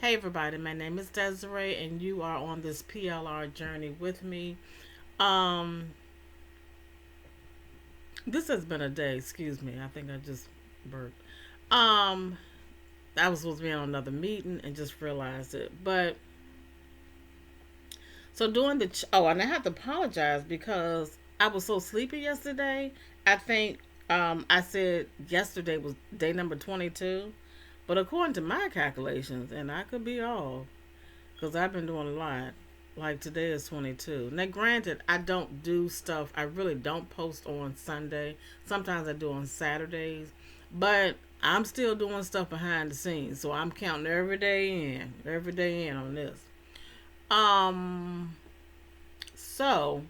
Hey everybody, my name is Desiree and you are on this PLR journey with me. Um this has been a day, excuse me. I think I just burped. Um I was supposed to be on another meeting and just realized it. But so doing and I have to apologize because I was so sleepy yesterday. I think I said yesterday was day number 22, but according to my calculations, and I could be off, because I've been doing a lot. Like today is 22. Now, granted, I don't do stuff. I really don't post on Sunday. Sometimes I do on Saturdays, but I'm still doing stuff behind the scenes. So I'm counting every day in on this. Um, so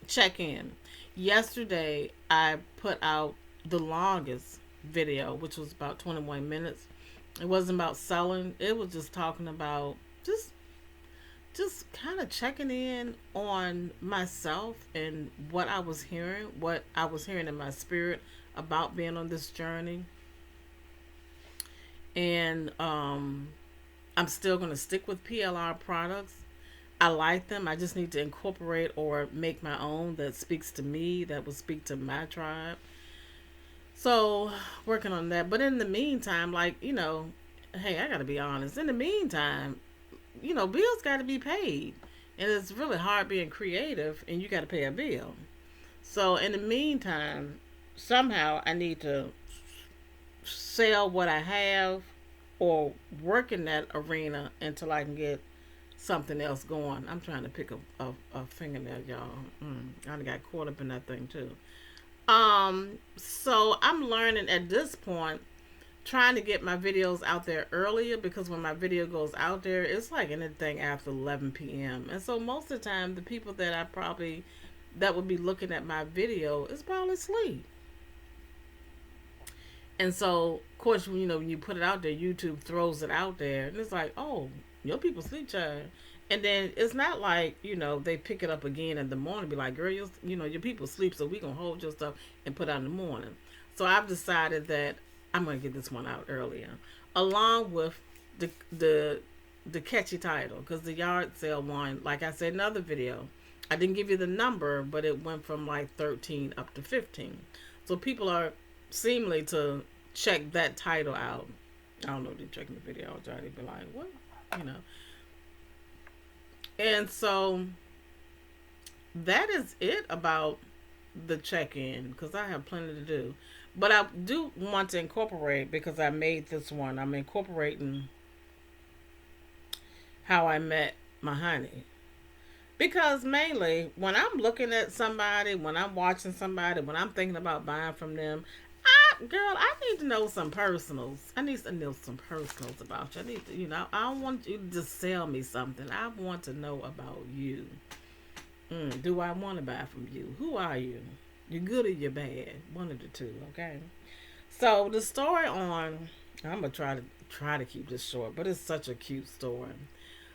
check in. Yesterday, I put out the longest video, which was about 21 minutes. It wasn't about selling. It was just talking about just just kind of checking in on myself and what I was hearing in my spirit about being on this journey. And I'm still going to stick with PLR products. I like them. I just need to incorporate or make my own that speaks to me, that will speak to my tribe. So, working on that. But in the meantime, hey, I got to be honest. In the meantime, bills got to be paid. And it's really hard being creative and you got to pay a bill. So, in the meantime, somehow I need to sell what I have or work in that arena until I can get something else going. I'm trying to pick a fingernail, y'all. I got caught up in that thing too. So I'm learning at this point trying to get my videos out there earlier because when my video goes out there, it's like anything after 11 p.m. And so most of the time, the people that would be looking at my video is probably asleep. And so, of course, when you put it out there, YouTube throws it out there, and it's like, oh, your people sleep, child. And then it's not like they pick it up again in the morning, be like, girl, your people sleep, so we gonna hold your stuff and put it out in the morning. So I've decided that I'm gonna get this one out earlier, along with the the the catchy title, because the yard sale one, like I said in another video, I didn't give you the number, but it went from like 13 up to 15. So people are seemingly to check that title out. I don't know if they're checking the video. I'll try to be like, what? You know. And so that is it about the check in because I have plenty to do. But I do want to incorporate because I made this one. I'm incorporating how I met my honey. Because mainly when I'm looking at somebody, when I'm watching somebody, when I'm thinking about buying from them, girl, I need to know some personals. I need to know some personals about you. I need to, I don't want you to just sell me something. I want to know about you. Do I want to buy from you? Who are you? You're good or you're bad. One of the two, okay? So the story on, I'm gonna try to keep this short, but it's such a cute story.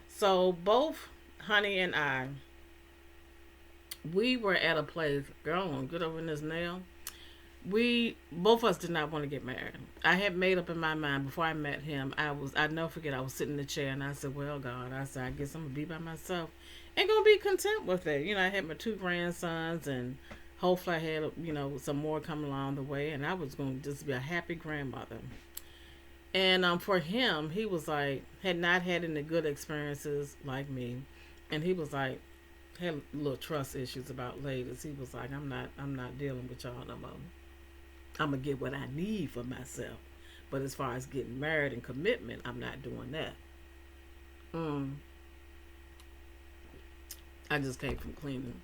So both Honey and I, we were at a place. Girl, I want to get over in this nail. We both of us did not want to get married. I had made up in my mind before I met him. I never forget. I was sitting in the chair and I said, "Well, God," I said, "I guess I'm gonna be by myself and gonna be content with it." I had my two grandsons and hopefully I had some more coming along the way, and I was gonna just be a happy grandmother. And for him, he was like had not had any good experiences like me, and he was like had little trust issues about ladies. He was like, I'm not dealing with y'all no more. I'm gonna get what I need for myself. But as far as getting married and commitment, I'm not doing that. Mm, I just came from cleaning.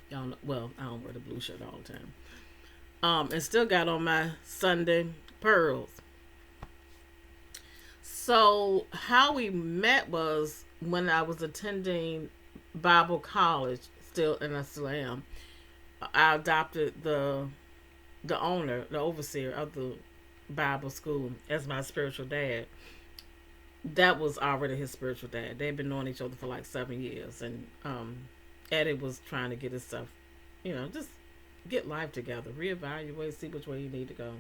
Y'all know, well, I don't wear the blue shirt all the time. And still got on my Sunday pearls. So how we met was when I was attending Bible college, still and I still am. I adopted the owner, the overseer of the Bible school as my spiritual dad. That was already his spiritual dad. They'd been knowing each other for like 7 years, and Eddie was trying to get his stuff, just get life together, reevaluate, see which way you need to go.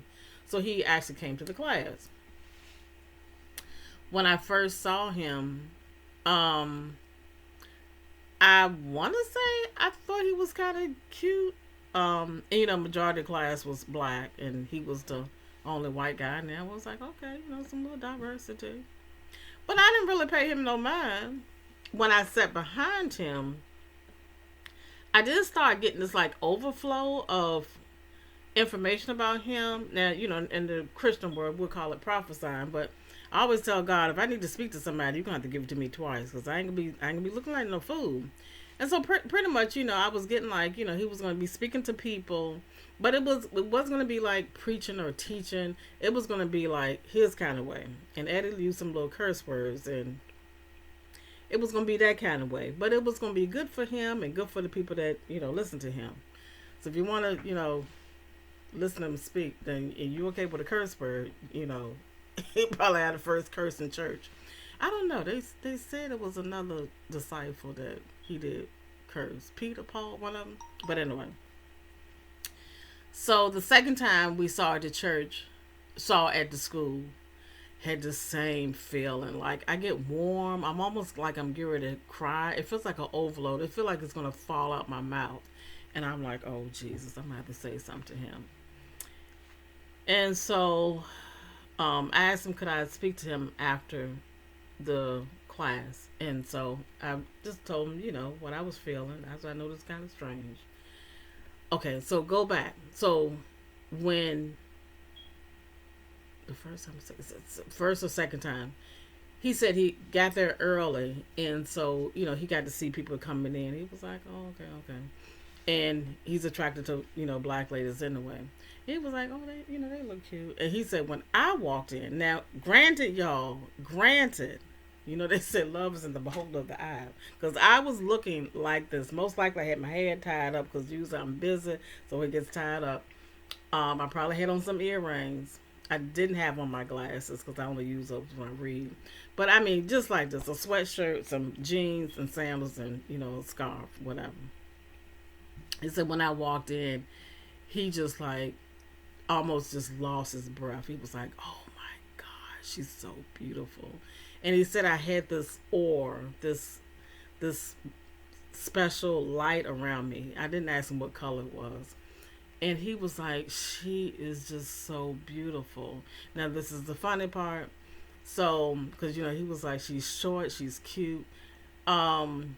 So he actually came to the class. when I first saw him, um, I want to say I thought he was kind of cute. And, majority of the class was black, and he was the only white guy. And I was like, okay, some little diversity. But I didn't really pay him no mind. When I sat behind him, I did start getting this like overflow of information about him. Now, in the Christian world, we'll call it prophesying, but I always tell God, if I need to speak to somebody, you're gonna have to give it to me twice, because I ain't gonna be looking like no fool. And so pretty much, I was getting like, he was gonna be speaking to people, but it wasn't gonna be like preaching or teaching. It was gonna be like his kind of way. And Eddie used some little curse words, and it was gonna be that kind of way. But it was gonna be good for him and good for the people that listen to him. So if you want to, listen to him speak, then and you okay with a curse word, he probably had the first curse in church. I don't know. They said it was another disciple that he did curse. Peter, Paul, one of them. But anyway. So the second time we saw at the church, saw at the school, had the same feeling. Like I get warm. I'm almost like I'm getting ready to cry. It feels like an overload. It feels like it's gonna fall out my mouth. And I'm like, oh Jesus, I'm gonna have to say something to him. And so I asked him could I speak to him after the class. And so I just told him, what I was feeling. As I know this kind of strange. Okay, so go back. So when the first or second time, he said he got there early, and so he got to see people coming in. He was like, oh, okay, okay. And he's attracted to black ladies anyway. He was like, oh, they look cute. And he said when I walked in, now granted, y'all, granted, they said love is in the beholder of the eye. Because I was looking like this. Most likely I had my head tied up because usually I'm busy, so it gets tied up. I probably had on some earrings. I didn't have on my glasses because I only use those when I read. But I mean, just like this, a sweatshirt, some jeans and sandals, and a scarf, whatever. He said when I walked in, he just like almost just lost his breath. He was like, oh my God, she's so beautiful. And he said I had this aura, this special light around me. I didn't ask him what color it was. And he was like, she is just so beautiful. Now, this is the funny part. So, because, he was like, she's short, she's cute. And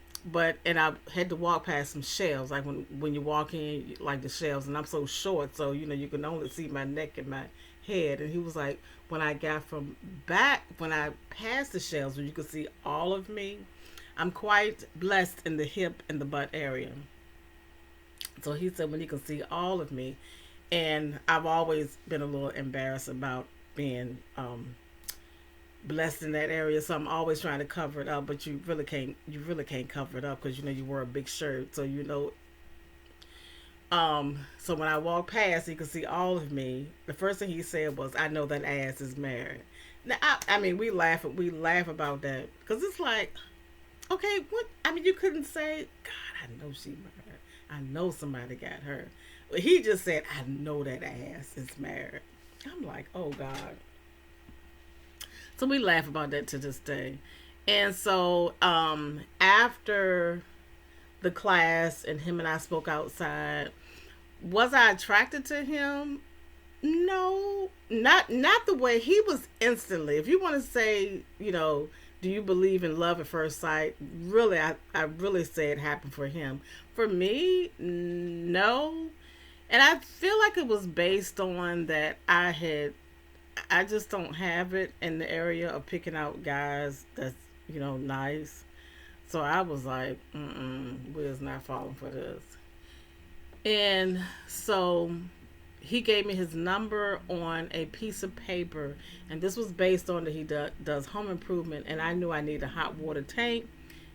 I had to walk past some shelves. Like when you walk in, like the shelves, and I'm so short, so, you can only see my neck and my head. And he was like, when I passed the shelves, where you could see all of me, I'm quite blessed in the hip and the butt area. So he said when he can see all of me, and I've always been a little embarrassed about being blessed in that area, so I'm always trying to cover it up. But you really can't cover it up because you wear a big shirt, so So when I walked past, he could see all of me. The first thing he said was, "I know that ass is married." Now, I mean, we laugh about that because it's like, okay, what? I mean, you couldn't say, "God, I know she married. I know somebody got her." But he just said, "I know that ass is married." I'm like, oh God. So we laugh about that to this day. And so after the class and him and I spoke outside, was I attracted to him? No, not the way he was instantly. If you want to say, do you believe in love at first sight? Really, I really say it happened for him. For me, no. And I feel like it was based on that I just don't have it in the area of picking out guys that's, nice. So I was like, we're not falling for this. And so he gave me his number on a piece of paper, and this was based on that he does home improvement, and I knew I need a hot water tank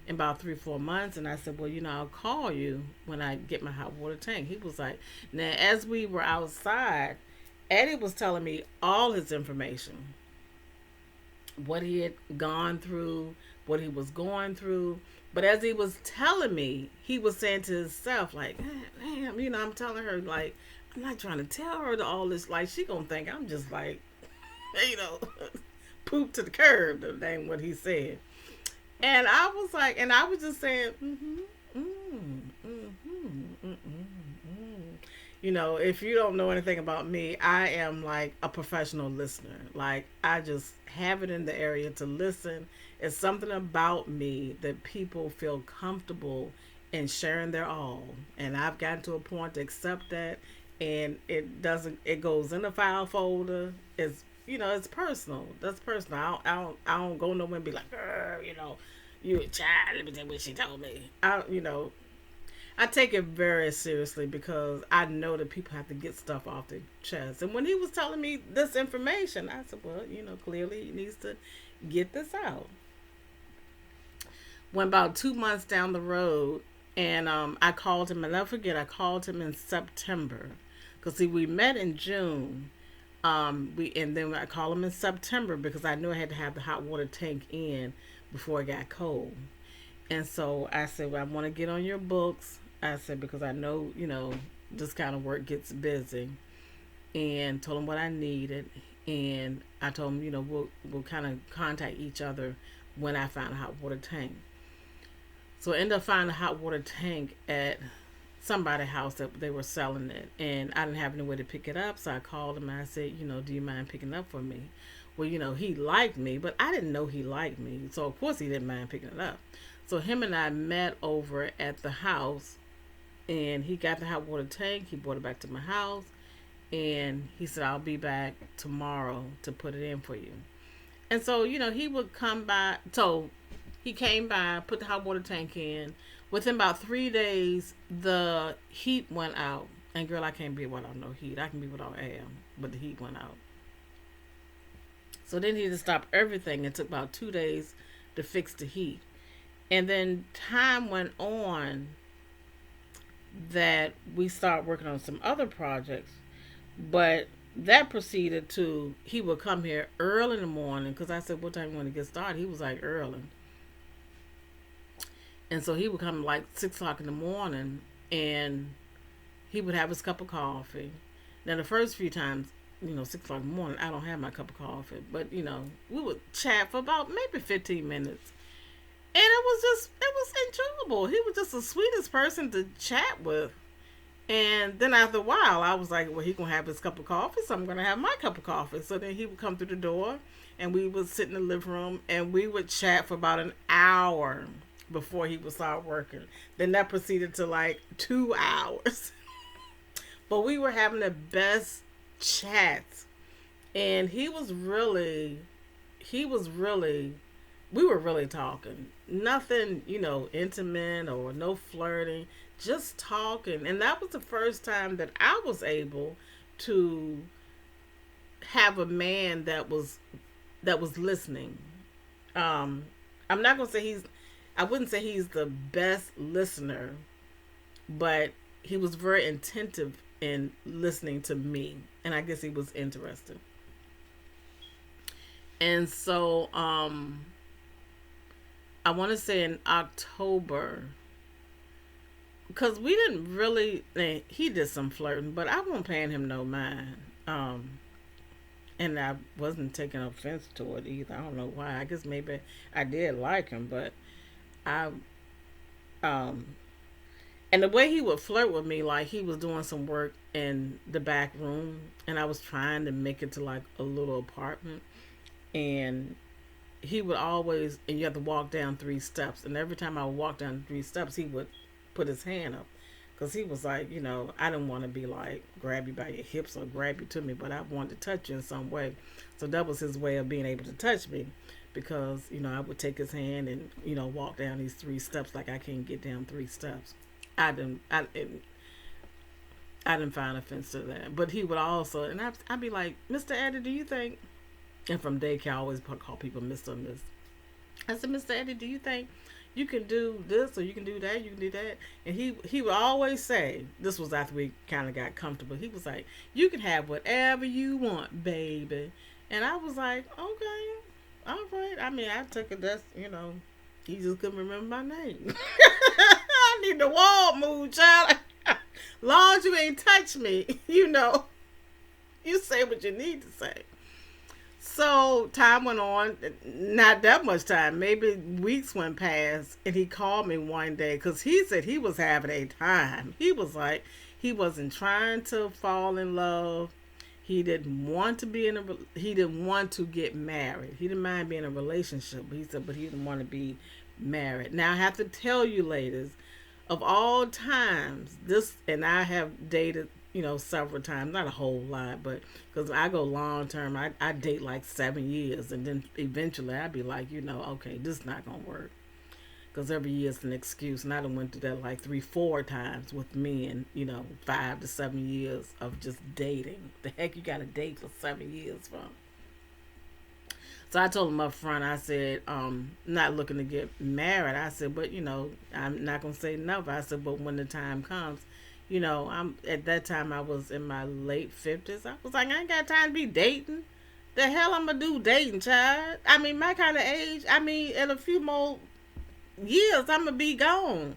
in about 3-4 months. And I said, well, I'll call you when I get my hot water tank. He was like, now as we were outside, Eddie was telling me all his information, what he had gone through, what he was going through. But as he was telling me, he was saying to himself, like, damn, I'm telling her, like, I'm not trying to tell her all this. Like, she gonna think I'm just like, poop to the curb. The name what he said. And I was like, and I was just saying, you know, if you don't know anything about me, I am like a professional listener. Like, I just have it in the area to listen. It's something about me that people feel comfortable in sharing their all. And I've gotten to a point to accept that. And it doesn't, it goes in the file folder. It's, you know, it's personal. That's personal. I don't go nowhere and be like, you know, you a child. Let me tell you what she told me. You know, I take it very seriously because I know that people have to get stuff off their chest. And when he was telling me this information, I said, well, you know, clearly he needs to get this out. Went about 2 months down the road, and I called him, and I'll never forget, I called him in September. Because, see, we met in June. And then I called him in September because I knew I had to have the hot water tank in before it got cold. And so I said, well, I want to get on your books. I said, because I know, you know, this kind of work gets busy. And told him what I needed. And I told him, you know, we'll kind of contact each other when I find a hot water tank. So I ended up finding a hot water tank at somebody's house that they were selling it. And I didn't have anywhere to pick it up. So I called him and I said, you know, do you mind picking it up for me? Well, you know, he liked me, but I didn't know he liked me. So, of course, he didn't mind picking it up. So him and I met over at the house, and he got the hot water tank. He brought it back to my house, and he said, I'll be back tomorrow to put it in for you. And so, you know, he would come by. So he came by, put the hot water tank in. Within about 3 days, the heat went out. And, girl, I can't be without no heat. I can be without air, but the heat went out. So then he just stopped everything. It took about 2 days to fix the heat. And then time went on that we started working on some other projects. But that proceeded to, he would come here early in the morning. Because I said, what time you want to get started? He was like, early. And so he would come like 6 o'clock in the morning. And he would have his cup of coffee. Now, the first few times, you know, 6 o'clock in the morning, I don't have my cup of coffee. But, you know, we would chat for about maybe 15 minutes. And it was enjoyable. He was just the sweetest person to chat with. And then after a while, I was like, well, he going to have his cup of coffee, so I'm going to have my cup of coffee. So then he would come through the door, and we would sit in the living room, and we would chat for about an hour before he would start working. Then that proceeded to like 2 hours. But we were having the best chats. And we were really talking. Nothing, you know, intimate or no flirting, just talking. And that was the first time that I was able to have a man that was listening. I'm not going to say I wouldn't say he's the best listener, but he was very attentive in listening to me. And I guess he was interested. And so, I want to say in October, because we didn't really, he did some flirting, but I wasn't paying him no mind. And I wasn't taking offense to it either. I don't know why. I guess maybe I did like him, but and the way he would flirt with me, like he was doing some work in the back room, and I was trying to make it to like a little apartment, and he would always, and you have to walk down 3 steps, and every time I would walk down 3 steps, he would put his hand up, because he was like, you know, I didn't want to be like, grab you by your hips or grab you to me, but I wanted to touch you in some way. So that was his way of being able to touch me, because, you know, I would take his hand and, you know, walk down these 3 steps like I can't get down 3 steps. I didn't find offense to that. But he would also, and I'd be like, Mr. Eddie, do you think, and from daycare I always call people Mr. and Miss. I said, Mr. Eddie, do you think you can do this or you can do that, you can do that? And he would always say, this was after we kind of got comfortable, he was like, you can have whatever you want, baby. And I was like, okay, all right. I mean, I took it, that's, you know, he just couldn't remember my name. I need the wall moved, child. Long as you ain't touch me, you know, you say what you need to say. So time went on, not that much time, maybe weeks went past, and he called me one day because he said he was having a time. He was like, he wasn't trying to fall in love. He didn't want to be in a. He didn't want to get married. He didn't mind being in a relationship, but he said, but he didn't want to be married. Now I have to tell you, ladies, of all times, this and I have dated, several times, not a whole lot, but because I go long term, I date like 7 years, and then eventually I'd be like, okay, this is not gonna work. Because every year is an excuse, and I done went through that like 3, 4 times with men, 5 to 7 years of just dating. The heck you got to date for 7 years from? So I told him up front, I said, not looking to get married. I said, but I'm not gonna say never. I said, but when the time comes, I'm at that time I was in my late 50s. I was like, I ain't got time to be dating. The hell I'm gonna do dating, child? I mean, my kind of age. I mean, in a few more years, I'm gonna be gone.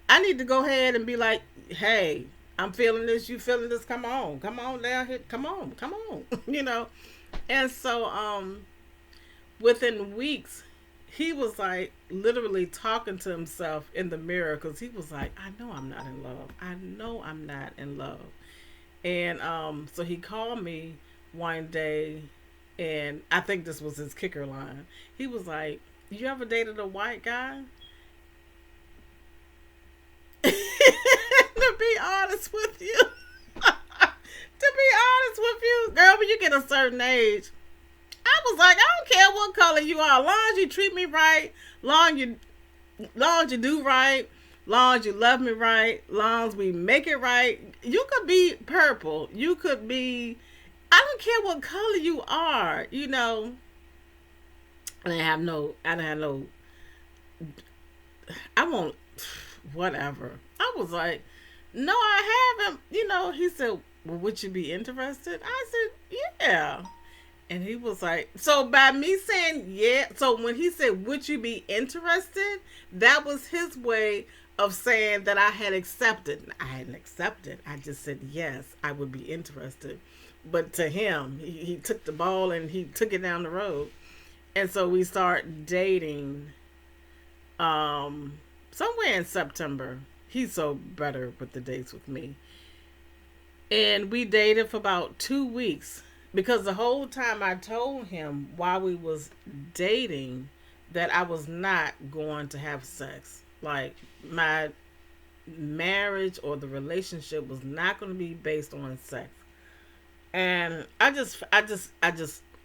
I need to go ahead and be like, hey, I'm feeling this. You feeling this? Come on down here. Come on. And so, within weeks, he was like literally talking to himself in the mirror because he was like, I know I'm not in love. I know I'm not in love. And so he called me one day, and I think this was his kicker line. He was like, you ever dated a white guy? To be honest with you, girl, when you get a certain age, I was like, I don't care what color you are, long as you treat me right, long as you do right, long as you love me right, long as we make it right. You could be purple, you could be, I don't care what color you are, I didn't have no, I won't, whatever. I was like, no, I haven't. He said, well, would you be interested? I said, yeah. And he was like, so by me saying yeah, so when he said, would you be interested? That was his way of saying that I had accepted. I hadn't accepted. I just said, yes, I would be interested. But to him, he took the ball and he took it down the road. And so we start dating somewhere in September. He's so better with the dates with me. And we dated for about 2 weeks because the whole time I told him while we was dating that I was not going to have sex. Like my marriage or the relationship was not going to be based on sex. And I just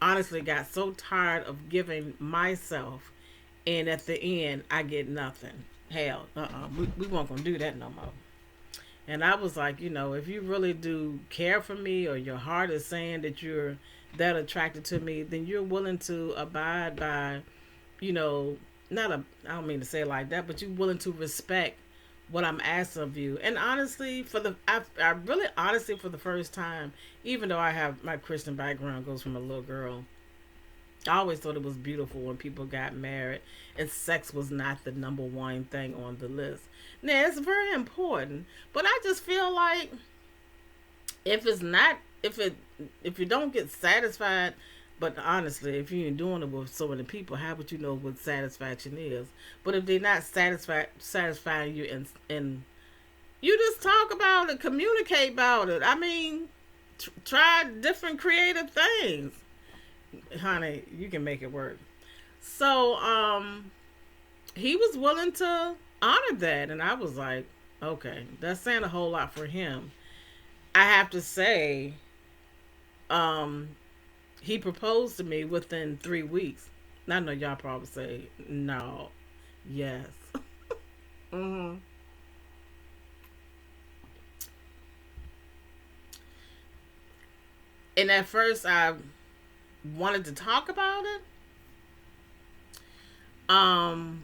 honestly got so tired of giving myself, and at the end I get nothing. Hell, we weren't gonna do that no more. And I was like, if you really do care for me, or your heart is saying that you're that attracted to me, then you're willing to abide by, not a, I don't mean to say it like that, but you're willing to respect what I'm asking of you. And honestly, I really honestly for the first time, even though I have my Christian background goes from a little girl, I always thought it was beautiful when people got married and sex was not the number one thing on the list. Now, it's very important, but I just feel like if it's not, if you don't get satisfied, but honestly, if you ain't doing it with so many people, how would you know what satisfaction is? But if they're not satisfying you, and you just talk about it, communicate about it. I mean, try different creative things, honey. You can make it work. So, he was willing to honor that, and I was like, okay, that's saying a whole lot for him. I have to say, he proposed to me within 3 weeks. I know y'all probably say no, yes. hmm And at first, I wanted to talk about it, um,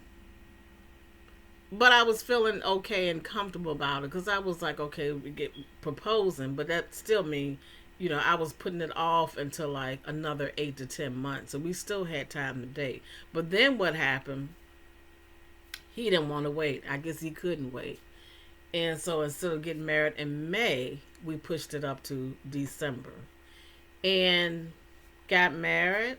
but I was feeling okay and comfortable about it because I was like, okay, we get proposing, but that still mean, I was putting it off until like another 8 to 10 months, so we still had time to date. But then what happened? He didn't want to wait. I guess he couldn't wait, and so instead of getting married in May, we pushed it up to December. And got married,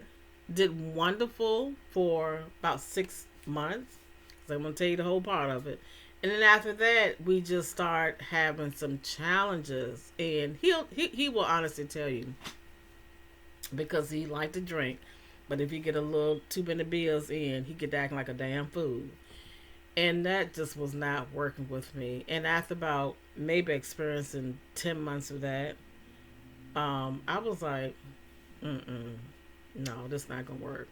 did wonderful for about 6 months. So I'm gonna tell you the whole part of it. And then after that, we just start having some challenges, and he will honestly tell you because he liked to drink. But if you get a little too many beers in, he get acting like a damn fool. And that just was not working with me. And after about maybe experiencing 10 months of that, I was like, no, this not gonna work.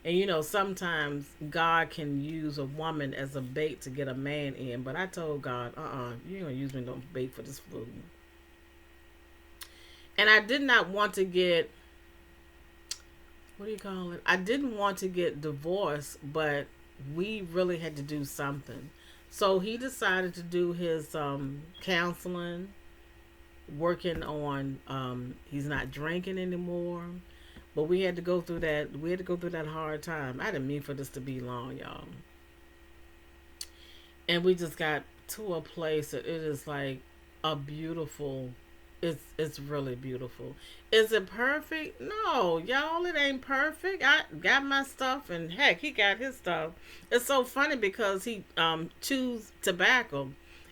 And sometimes God can use a woman as a bait to get a man in. But I told God, you ain't gonna use me no bait for this food. And I did not want to get, what do you call it? I didn't want to get divorced, but we really had to do something. So he decided to do his counseling, working on he's not drinking anymore. But we had to go through that. We had to go through that hard time. I didn't mean for this to be long, y'all. And we just got to a place that it is like a beautiful. It's really beautiful. Is it perfect? No, y'all. It ain't perfect. I got my stuff, and heck, he got his stuff. It's so funny because he chews tobacco,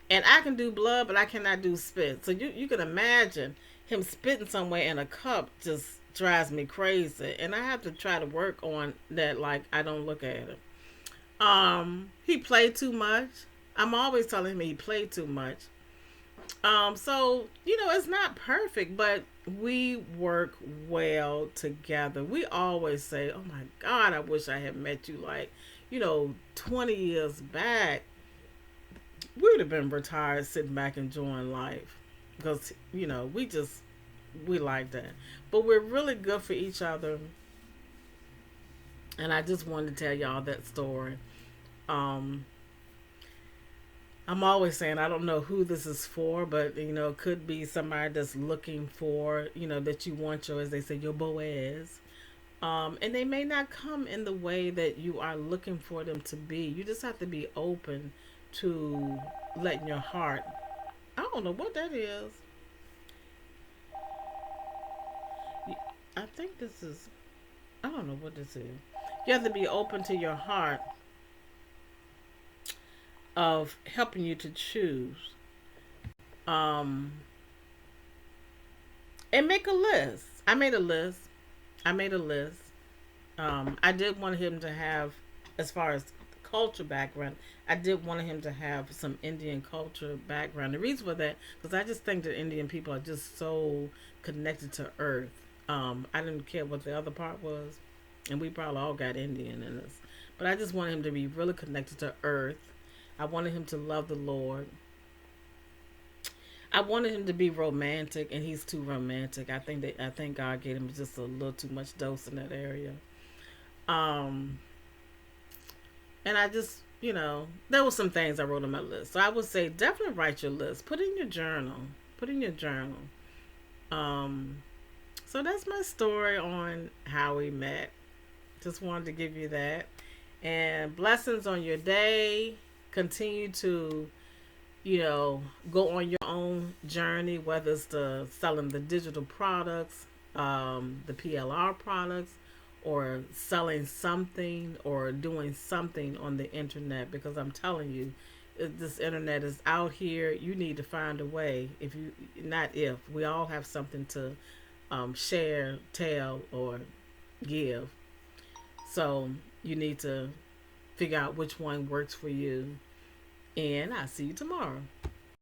and I can do blood, but I cannot do spit. So you can imagine him spitting somewhere in a cup just drives me crazy, and I have to try to work on that. Like I don't look at it. He played too much. I'm always telling him he played too much. So it's not perfect, but we work well together. We always say, "Oh my God, I wish I had met you like, 20 years back." We would have been retired, sitting back enjoying life, because we like that. But we're really good for each other, and I just wanted to tell y'all that story. Um, I'm always saying I don't know who this is for, but it could be somebody that's looking for, that you want your, as they say, your Boaz. And they may not come in the way that you are looking for them to be. You just have to be open to letting your heart. I don't know what that is. I think this is. I don't know what this is. You have to be open to your heart of helping you to choose. Um, and make a list. I made a list. I made a list. I did want him to have, as far as culture background, I did want him to have some Indian culture background. The reason for that, because I just think that Indian people are just so connected to earth. I didn't care what the other part was, and we probably all got Indian in us. But I just wanted him to be really connected to earth. I wanted him to love the Lord. I wanted him to be romantic, and he's too romantic. I think God gave him just a little too much dose in that area. Um, and I just, there were some things I wrote on my list. So I would say definitely write your list. Put it in your journal. Put it in your journal. Um, so that's my story on how we met. Just wanted to give you that. And blessings on your day. Continue to, go on your own journey, whether it's the selling the digital products, the PLR products, or selling something or doing something on the internet. Because I'm telling you, this internet is out here. You need to find a way. If you, not if, we all have something to share, tell, or give. So you need to figure out which one works for you. And I'll see you tomorrow.